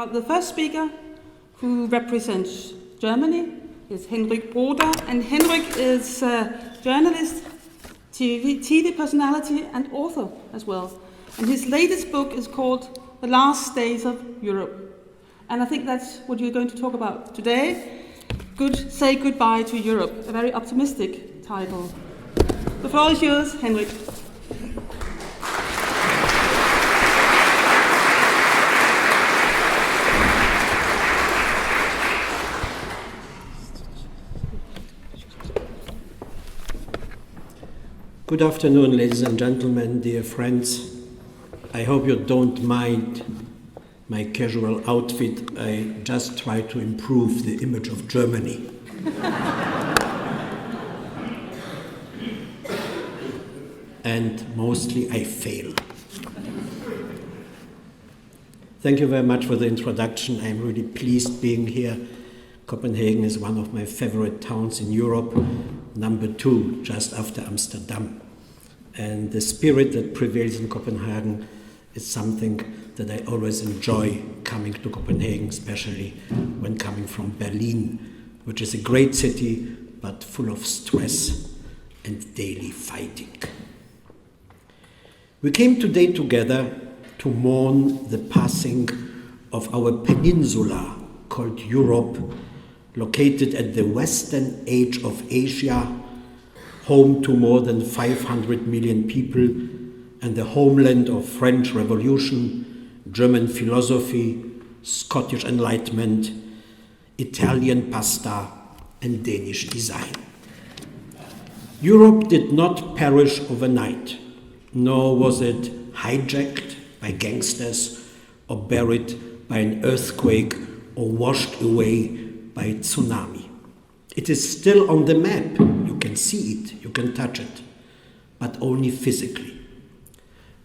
The first speaker, who represents Germany, is Henryk Broder, and Henryk is a journalist, TV personality, and author as well. And his latest book is called The Last Days of Europe. And I think that's what you're going to talk about today. Say Goodbye to Europe, a very optimistic title. The floor is yours, Henryk. Good afternoon, ladies and gentlemen, dear friends. I hope you don't mind my casual outfit. I just try to improve the image of Germany. And mostly I fail. Thank you very much for the introduction. I'm really pleased being here. Copenhagen is one of my favorite towns in Europe, number 2, just after Amsterdam. And the spirit that prevails in Copenhagen is something that I always enjoy coming to Copenhagen, especially when coming from Berlin, which is a great city, but full of stress and daily fighting. We came today together to mourn the passing of our peninsula called Europe, located at the western edge of Asia, home to more than 500 million people, and the homeland of French Revolution, German philosophy, Scottish Enlightenment, Italian pasta, and Danish design. Europe did not perish overnight, nor was it hijacked by gangsters or buried by an earthquake or washed away by a tsunami. It is still on the map. You can see it, you can touch it, but only physically.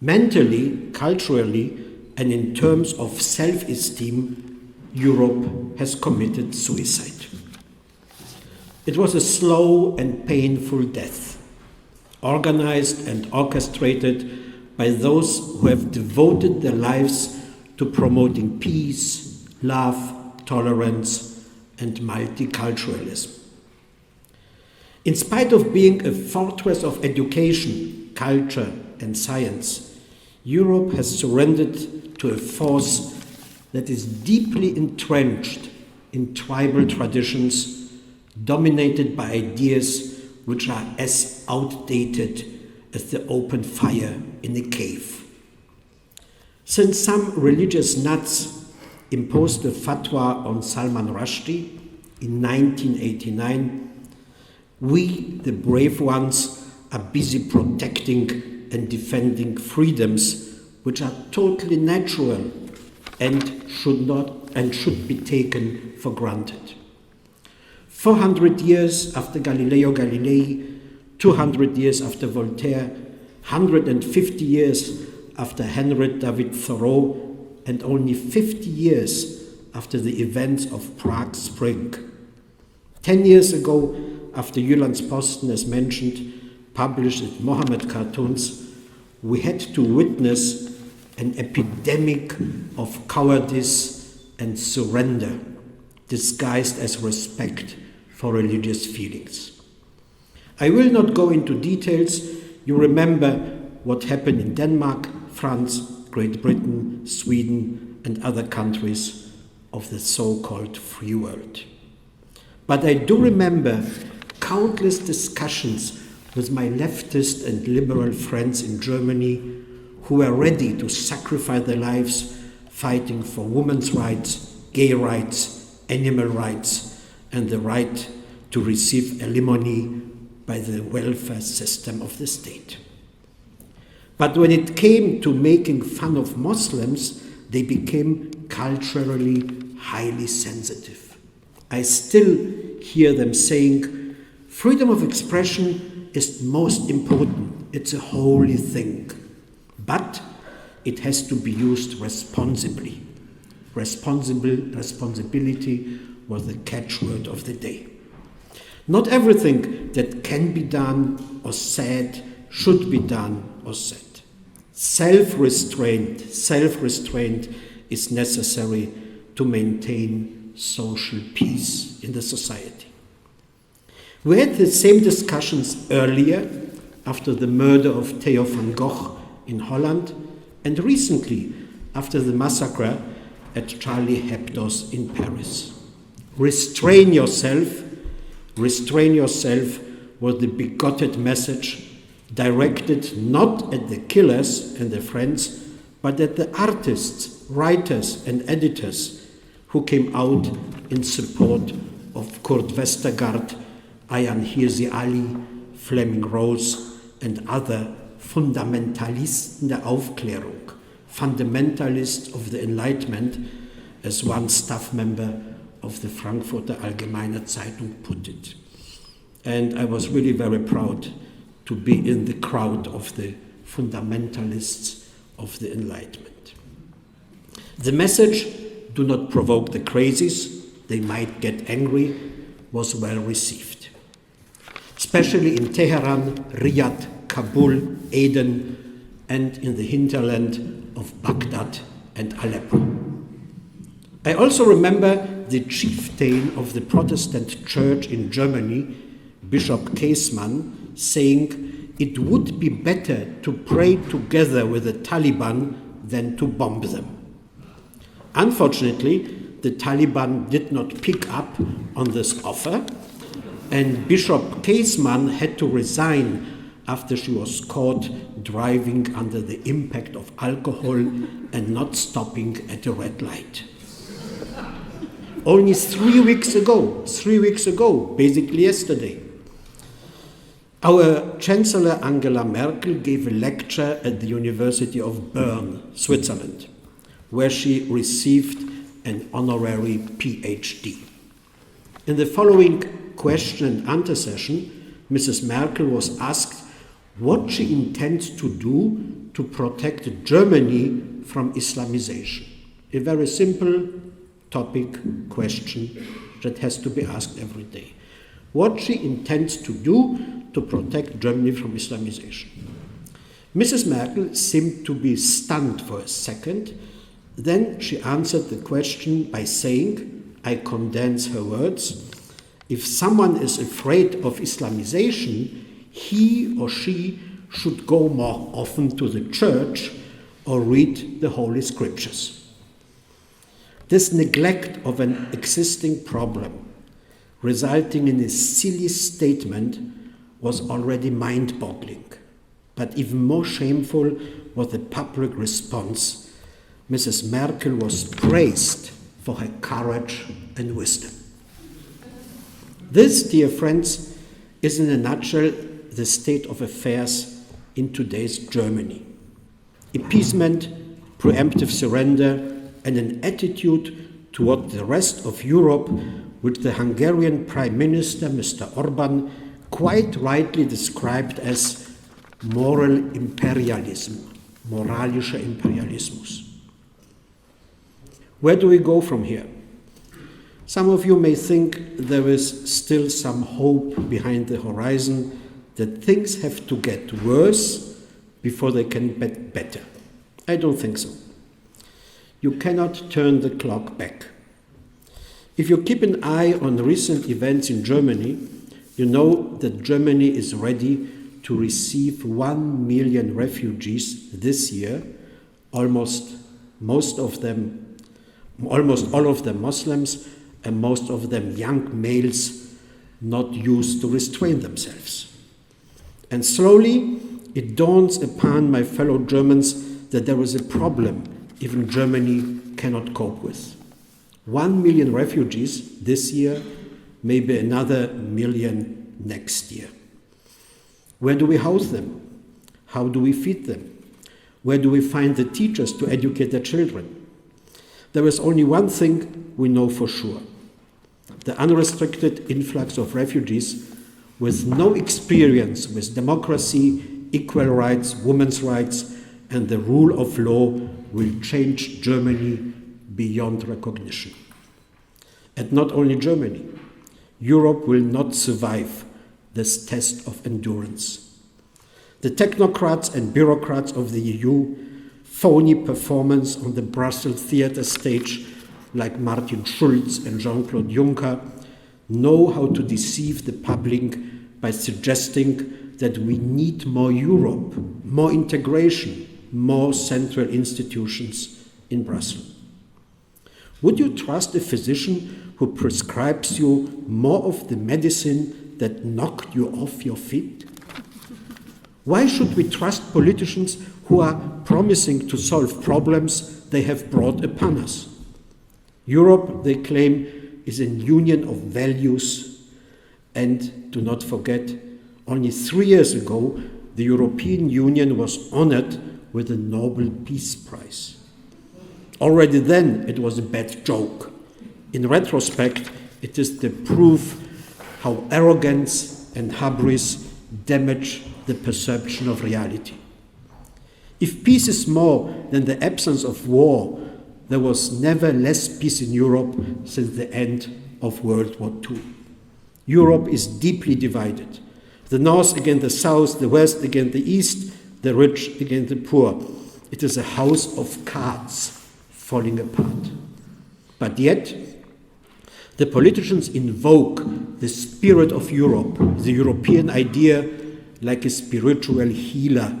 Mentally, culturally, and in terms of self-esteem, Europe has committed suicide. It was a slow and painful death, organized and orchestrated by those who have devoted their lives to promoting peace, love, tolerance, and multiculturalism. In spite of being a fortress of education, culture, and science, Europe has surrendered to a force that is deeply entrenched in tribal traditions, dominated by ideas which are as outdated as the open fire in a cave. Since some religious nuts imposed a fatwa on Salman Rushdie in 1989, we, the brave ones, are busy protecting and defending freedoms which are totally natural and should be taken for granted. 400 years after Galileo Galilei, 200 years after Voltaire, 150 years after Henry David Thoreau, and only 50 years after the events of Prague Spring. 10 years ago, after Jyllands-Posten, as mentioned, published its Mohammed cartoons, we had to witness an epidemic of cowardice and surrender, disguised as respect for religious feelings. I will not go into details. You remember what happened in Denmark, France, Great Britain, Sweden, and other countries of the so-called free world. But I do remember countless discussions with my leftist and liberal friends in Germany who were ready to sacrifice their lives fighting for women's rights, gay rights, animal rights, and the right to receive alimony by the welfare system of the state. But when it came to making fun of Muslims, they became culturally highly sensitive. I still hear them saying, freedom of expression is most important. It's a holy thing. But it has to be used responsibly. Responsibility was the catchword of the day. Not everything that can be done or said should be done or said. Self-restraint is necessary, to maintain social peace in the society. We had the same discussions earlier, after the murder of Theo van Gogh in Holland, and recently after the massacre at Charlie Hebdo's in Paris. Restrain yourself was the bigoted message directed not at the killers and their friends, but at the artists, writers and editors who came out in support of Kurt Westergaard, Ayaan Hirsi Ali, Fleming Rose and other Fundamentalisten der Aufklärung, fundamentalists of the Enlightenment, as one staff member of the Frankfurter Allgemeine Zeitung put it. And I was really very proud to be in the crowd of the fundamentalists of the Enlightenment. The message, do not provoke the crazies, they might get angry, was well received. Especially in Tehran, Riyadh, Kabul, Aden, and in the hinterland of Baghdad and Aleppo. I also remember the chieftain of the Protestant Church in Germany, Bishop Käßmann, saying it would be better to pray together with the Taliban than to bomb them. Unfortunately, the Taliban did not pick up on this offer, and Bishop Käßmann had to resign after she was caught driving under the impact of alcohol and not stopping at a red light. Only 3 weeks ago, basically yesterday, our Chancellor Angela Merkel gave a lecture at the University of Bern, Switzerland, where she received an honorary PhD. In the following question and answer session, Mrs. Merkel was asked what she intends to do to protect Germany from Islamization. A very simple topic question that has to be asked every day. What she intends to do to protect Germany from Islamization. Mrs. Merkel seemed to be stunned for a second. Then she answered the question by saying, I condense her words, if someone is afraid of Islamization, he or she should go more often to the church or read the Holy Scriptures. This neglect of an existing problem, resulting in a silly statement, was already mind-boggling. But even more shameful was the public response. Mrs. Merkel was praised for her courage and wisdom. This, dear friends, is in a nutshell the state of affairs in today's Germany. Appeasement, preemptive surrender, and an attitude toward the rest of Europe which the Hungarian Prime Minister, Mr. Orban, quite rightly described as moral imperialism, moralischer Imperialismus. Where do we go from here? Some of you may think there is still some hope behind the horizon, that things have to get worse before they can get better. I don't think so. You cannot turn the clock back. If you keep an eye on recent events in Germany, you know that Germany is ready to receive 1 million refugees this year, almost all of them Muslims, and most of them young males not used to restrain themselves. And slowly it dawns upon my fellow Germans that there is a problem even Germany cannot cope with. 1 million refugees this year, maybe another million next year. Where do we house them? How do we feed them? Where do we find the teachers to educate their children? There is only one thing we know for sure. The unrestricted influx of refugees with no experience with democracy, equal rights, women's rights, and the rule of law will change Germany beyond recognition. And not only Germany, Europe will not survive this test of endurance. The technocrats and bureaucrats of the EU, phony performance on the Brussels theatre stage like Martin Schulz and Jean-Claude Juncker, know how to deceive the public by suggesting that we need more Europe, more integration, more central institutions in Brussels. Would you trust a physician who prescribes you more of the medicine that knocked you off your feet? Why should we trust politicians who are promising to solve problems they have brought upon us? Europe, they claim, is a union of values, and do not forget, only 3 years ago, the European Union was honored with the Nobel Peace Prize. Already then, it was a bad joke. In retrospect, it is the proof how arrogance and hubris damage the perception of reality. If peace is more than the absence of war, there was never less peace in Europe since the end of World War II. Europe is deeply divided. The North against the South, the West against the East, the rich against the poor. It is a house of cards falling apart. But yet, the politicians invoke the spirit of Europe, the European idea, like a spiritual healer,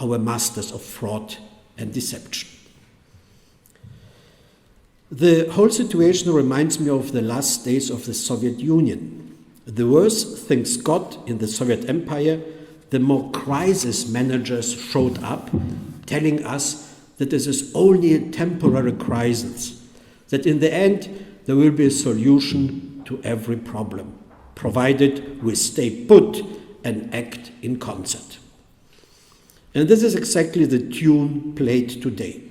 our masters of fraud and deception. The whole situation reminds me of the last days of the Soviet Union. The worse things got in the Soviet Empire, the more crisis managers showed up, telling us that this is only a temporary crisis, that in the end there will be a solution to every problem, provided we stay put and act in concert. And this is exactly the tune played today.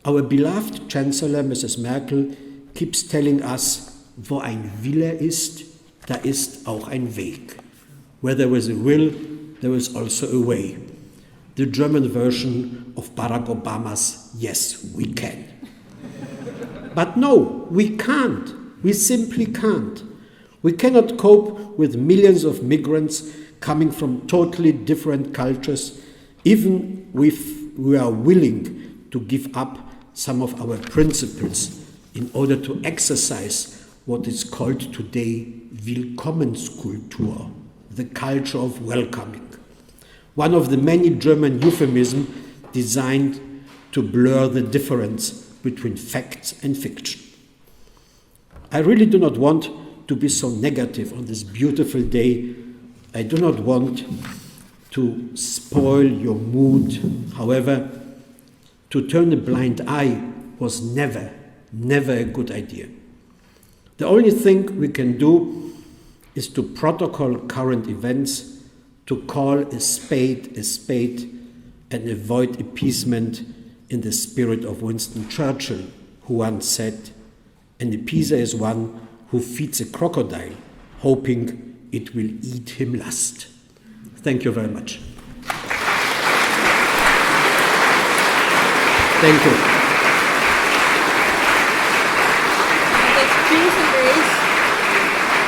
Our beloved Chancellor, Mrs. Merkel, keeps telling us, wo ein Wille ist, da ist auch ein Weg. Where there is a will, there is also a way. The German version of Barack Obama's "Yes, we can." But no, we can't. We simply can't. We cannot cope with millions of migrants coming from totally different cultures, even if we are willing to give up some of our principles in order to exercise what is called today Willkommenskultur, the culture of welcoming. One of the many German euphemisms designed to blur the difference between facts and fiction. I really do not want to be so negative on this beautiful day. I do not want to spoil your mood. However, to turn a blind eye was never a good idea. The only thing we can do is to protocol current events, to call a spade, and avoid appeasement in the spirit of Winston Churchill, who once said, "An appeaser is one who feeds a crocodile, hoping it will eat him last." Thank you very much. Thank you. There's Q's and A's.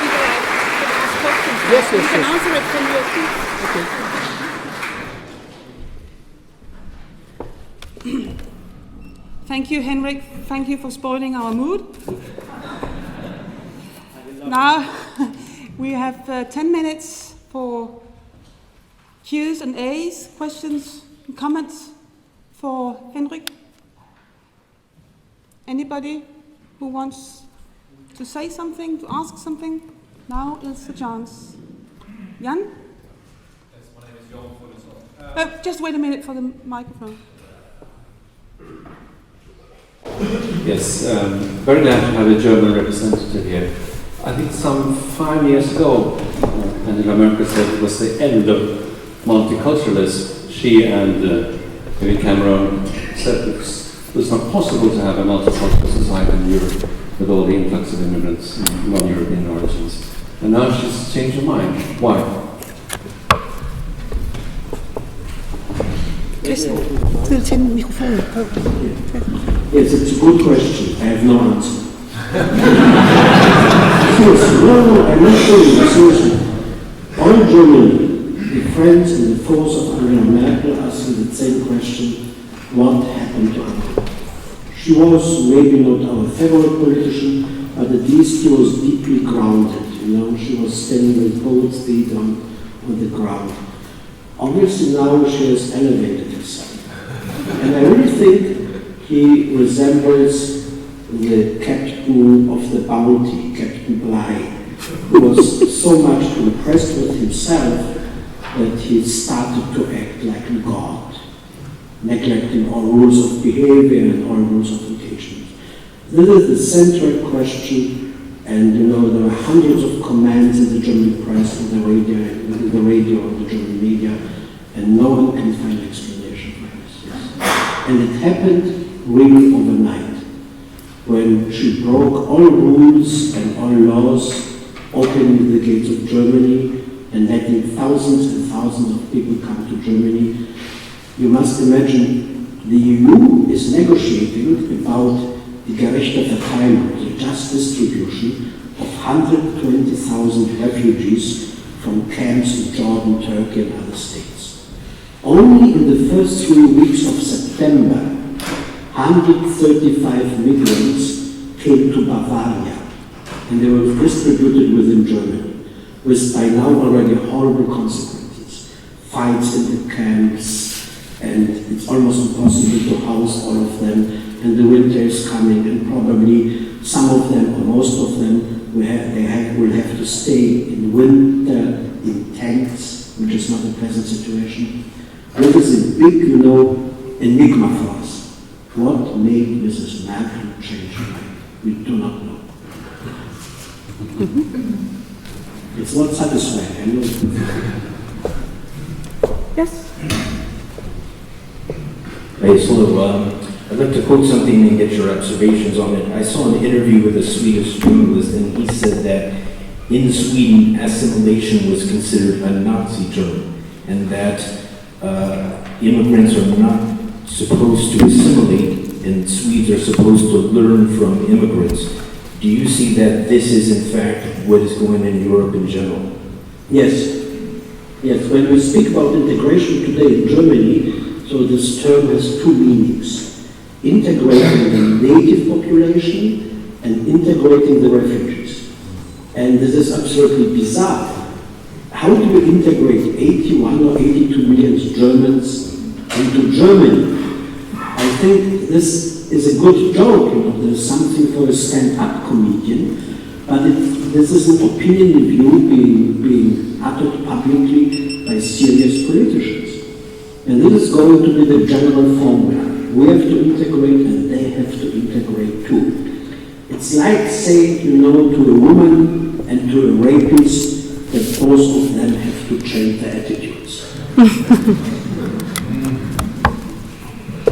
People can ask questions. Yes. You can answer it from your seat. Okay. Thank you, Henryk. Thank you for spoiling our mood. Now we have 10 minutes for Q's and A's, questions and comments for Henryk. Anybody who wants to say something, to ask something? Now is the chance. Jan? Yes, my name is Jan. Just wait a minute for the microphone. Yes, very glad to have a German representative here. I think some 5 years ago, Angela Merkel said it was the end of multiculturalism. She and David Cameron said it was not possible to have a multicultural society in Europe with all the influx of immigrants and non-European origins. And now she's changed her mind. Why? Yes, it's a good question. I have no answer. I'm not sure. Seriously. All Germany, the friends and the foes of Angela Merkel asking the same question, what happened to her? She was maybe not our favorite politician, but at least she was deeply grounded. She was standing with both feet on the ground. Obviously now she has elevated herself. And I really think he resembles the captain of the Bounty, Captain Bligh, who was so much impressed with himself that he started to act like a god, neglecting all rules of behavior and all rules of engagement. This is the central question, and there are hundreds of comments in the German press, in the radio, and the German media, and no one can find an explanation for this. Yes. And it happened really overnight, when she broke all rules and all laws, opening the gates of Germany and letting thousands and thousands of people come to Germany. You must imagine the EU is negotiating about the gerechte Verteilung, the just distribution of 120,000 refugees from camps in Jordan, Turkey and other states. Only in the first 3 weeks of September, 135 migrants came to Bavaria, and they were distributed within Germany, with by now already horrible consequences. Fights in the camps, and it's almost impossible to house all of them, and the winter is coming, and probably some of them, or most of them, will have to stay in winter in tents, which is not a pleasant situation. This is a big, enigma for us. What made Mrs. Merkel change her mind? We do not know. It's not satisfying, I know. Yes? Hey, so I'd like to quote something and get your observations on it. I saw an interview with a Swedish journalist, and he said that in Sweden, assimilation was considered a Nazi term, and that immigrants are not supposed to assimilate, and Swedes are supposed to learn from immigrants. Do you see that this is in fact what is going on in Europe in general? Yes. Yes, when we speak about integration today in Germany, so this term has two meanings. Integrating the native population and integrating the refugees. And this is absolutely bizarre. How do you integrate 81 or 82 million Germans into Germany? I think this is a good joke, there's something for a stand-up comedian, but this is an opinion review being uttered publicly by serious politicians. And this is going to be the general formula. We have to integrate and they have to integrate too. It's like saying, to a woman and to a rapist that both of them have to change their attitudes.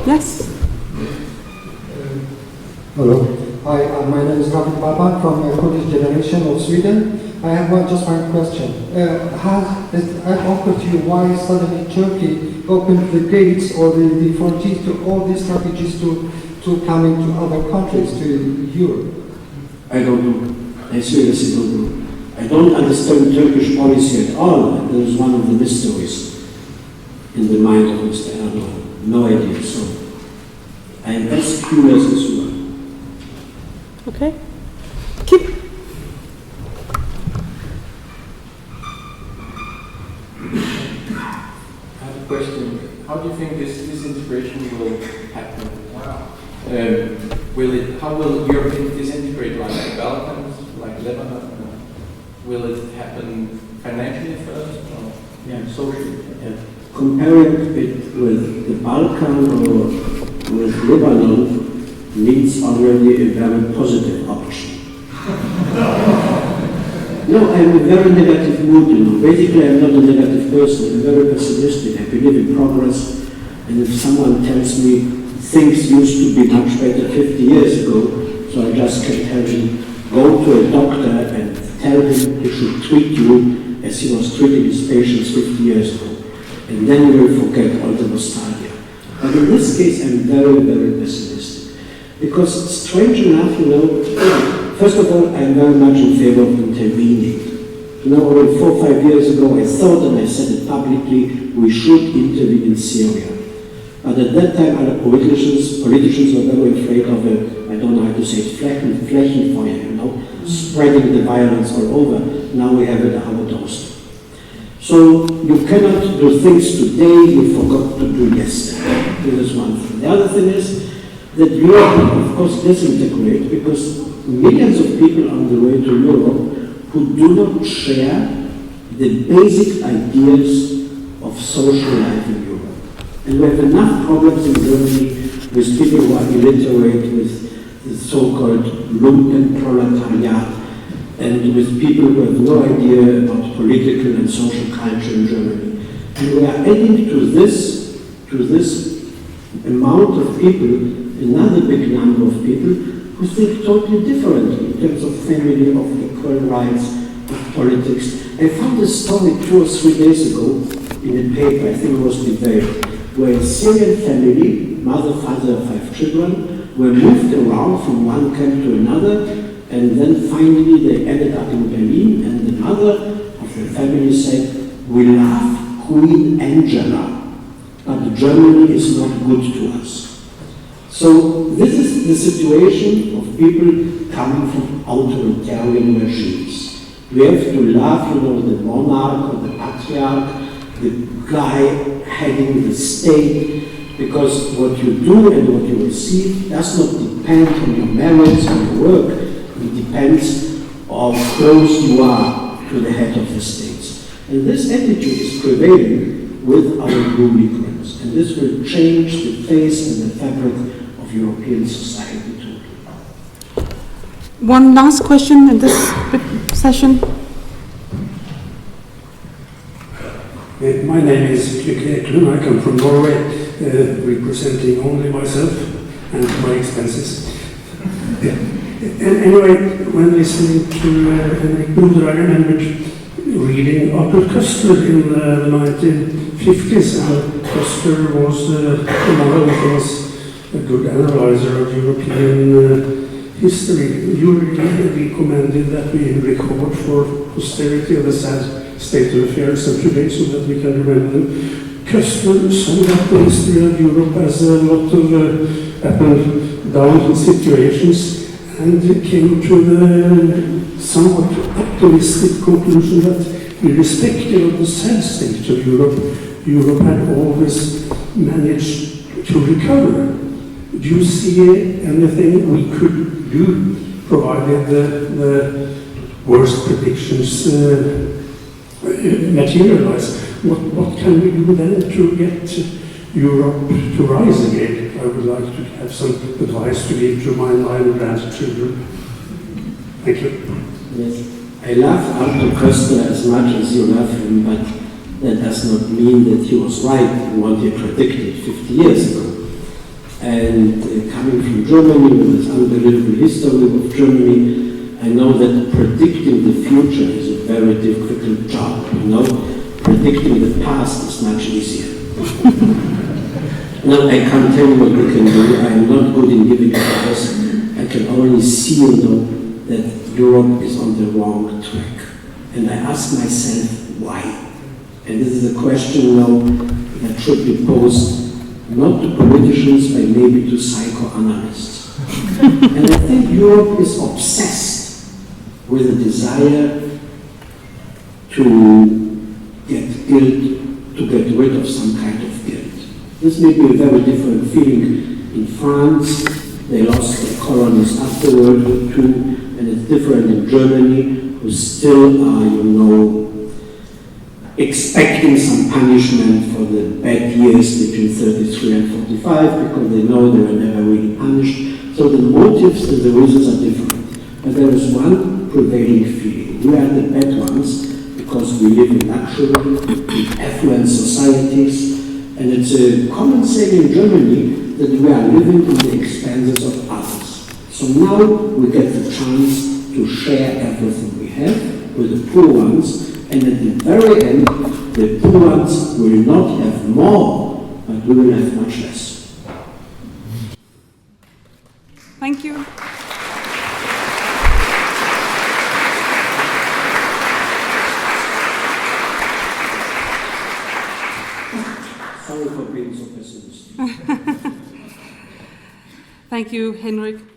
Yes? Hello. Hi, my name is David Baba from Kurdish Generation of Sweden. I have just one question. I've offered you why suddenly Turkey opened the gates or the frontiers to all these refugees to come into other countries, to Europe? I don't know. I seriously don't know. I don't understand Turkish policy at all. That is one of the mysteries in the mind of Mr. Erdogan. No idea. So I am as curious as you are. Okay. Keep. Question: how do you think this integration will happen? Wow. How will Europe disintegrate, like the Balkans, like Lebanon? Will it happen financially first, or socially? Yeah. Comparing it with the Balkan or with Lebanon means already a very positive option. No, I'm in a very negative mood, Basically, I'm not a negative person. I'm very pessimistic. I believe in progress. And if someone tells me things used to be much better 50 years ago, so I just can tell him, go to a doctor and tell him he should treat you as he was treating his patients 50 years ago. And then we will forget all the nostalgia. But in this case, I'm very, very pessimistic. Because strange enough, first of all, I'm very much in favor of intervening. Already 4 or 5 years ago, I thought, and I said it publicly, we should intervene in Syria. But at that time, other politicians were very afraid of I don't know how to say it, Flächenfeuer, spreading the violence all over. Now we have it overdosed. So you cannot do things today you forgot to do yesterday. This is one thing. The other thing is that Europe, of course, disintegrates because millions of people on the way to Europe who do not share the basic ideas of social life in Europe. And we have enough problems in Germany with people who are illiterate, with the so-called Lumpenproletariat, and with people who have no idea about political and social culture in Germany. And we are adding to this amount of people, another big number of people who think totally differently in terms of family, of equal rights, of politics. I found a story 2 or 3 days ago in a paper, I think it was Unveiled, where a Syrian family, mother, father, 5 children, were moved around from one camp to another, and then finally they ended up in Berlin, and the mother of the family said, "We love Queen Angela, but Germany is not good to us." So this is the situation of people coming from authoritarian regimes. We have to love, the monarch or the patriarch, the guy heading the state, because what you do and what you receive does not depend on your merits or your work. It depends on how close you are to the head of the states. And this attitude is prevailing with our new migrants. And this will change the face and the fabric of European society too. One last question in this session. My name is Kjøk Eklund. I come from Norway, representing only myself and my expenses. And anyway, when listening to Henryk Broder, I remembered reading Albert Custer in the 1950s, and Custer was, among other things, a good analyzer of European history. You really recommended that we record for posterity of the sad state of affairs of today so that we can remember them. Custer summed up the history of Europe as a lot of up and down situations, and came to the somewhat optimistic conclusion that irrespective of the sad state of Europe, Europe had always managed to recover. Do you see anything we could do, provided the worst predictions materialize? What can we do then to get Europe to rise again? I would like to have some advice to give to my 9 grandchildren. Thank you. Yes, I love Arthur Koestler as much as you love him, but that does not mean that he was right in what he predicted 50 years ago. And coming from Germany, with this unbelievable history of Germany, I know that predicting the future is a very difficult job. Predicting the past is much easier. Now, I can't tell you what we can do. I am not good in giving advice. I can only see, that Europe is on the wrong track. And I ask myself, why? And this is a question now that should be posed not to politicians, but maybe to psychoanalysts. And I think Europe is obsessed with a desire to get guilt, to get rid of some kind of guilt. This may be a very different feeling in France. They lost their colonies after World War II, and it's different in Germany, who still are, expecting some punishment for the bad years between 33 and 45, because they know they were never really punished. So the motives and the reasons are different. But there is one prevailing feeling. We are the bad ones because we live in luxury, in affluent societies, and it's a common saying in Germany that we are living at the expenses of others. So now we get the chance to share everything we have with the poor ones, and at the very end, the poor ones will not have more, but we will have much less. Thank you. Sorry for being so pessimistic. Thank you, Henryk.